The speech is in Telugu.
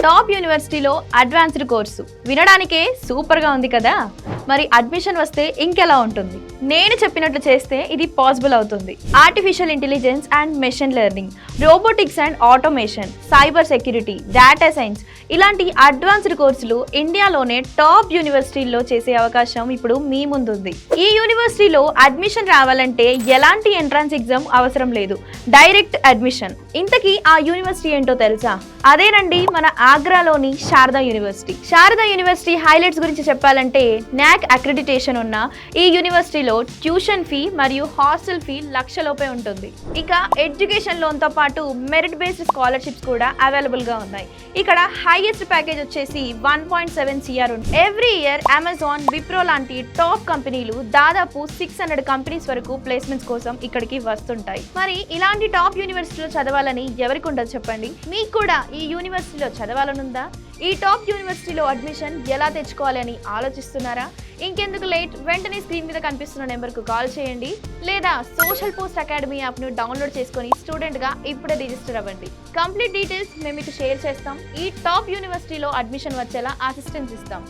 టాప్ యూనివర్సిటీలో అడ్వాన్స్డ్ కోర్సు వినడానికే సూపర్ గా ఉంది కదా. మరి అడ్మిషన్ వస్తే ఇంకెలా ఉంటుంది? నేను చెప్పినట్లు చేస్తే ఇది పాసిబుల్ అవుతుంది. Artificial intelligence and machine learning, robotics and automation, cyber security, data science ఇలాంటి అడ్వాన్స్డ్ కోర్సులు ఇండియాలోనే టాప్ యూనివర్సిటీల్లో చేసే అవకాశం ఇప్పుడు మీ ముందుంది. ఈ యూనివర్సిటీలో అడ్మిషన్ రావాలంటే ఎలాంటి ఎంట్రన్స్ ఎగ్జామ్ అవసరం లేదు, డైరెక్ట్ అడ్మిషన్. ఇంతకీ ఆ యూనివర్సిటీ ఏంటో తెలుసా? అదేనండి మన ఆగ్రాలోని Sharada university. Sharada university highlights గురించి చెప్పాలంటే NAAC అక్రిడిటేషన్ ఉన్న ఈ యూనివర్సిటీలో ట్యూషన్ ఫీ మరియు హాస్టల్ ఫీ లక్షలోపే ఉంటుంది. ఇక ఎడ్యుకేషన్ లోన్తో పాటు మెరిట్ బేస్డ్ స్కాలర్షిప్స్ కూడా అవైలబుల్ గా ఉన్నాయి. ఇక్కడ హైయెస్ట్ ప్యాకేజ్ వచ్చేసి 1.7 CR ఉంది. ఎవ్రీ ఇయర్ అమెజాన్, విప్రో లాంటి టాప్ కంపెనీలు దాదాపు 600 కంపెనీస్ వరకు ప్లేస్మెంట్స్ కోసం ఇక్కడికి వస్తుంటాయి. మరి ఇలాంటి టాప్ యూనివర్సిటీలో చదవాలని ఎవరికి ఉండదు చెప్పండి? మీకు కూడా ఈ యూనివర్సిటీలో చదవాలనుందా? ఈ టాప్ యూనివర్సిటీలో అడ్మిషన్ ఎలా తెచ్చుకోవాలి అని ఆలోచిస్తున్నారా? ఇంకెందుకు లేట్, వెంటనే స్క్రీన్ మీద కనిపిస్తున్న నెంబర్కు కాల్ చేయండి, లేదా సోషల్ పోస్ట్ అకాడమీ యాప్ను డౌన్లోడ్ చేసుకొని స్టూడెంట్గా ఇప్పుడే రిజిస్టర్ అవ్వండి. కంప్లీట్ డీటెయిల్స్ మేము మీకు షేర్ చేస్తాం. ఈ టాప్ యూనివర్సిటీలో అడ్మిషన్ వచ్చేలా అసిస్టెన్స్ ఇస్తాం.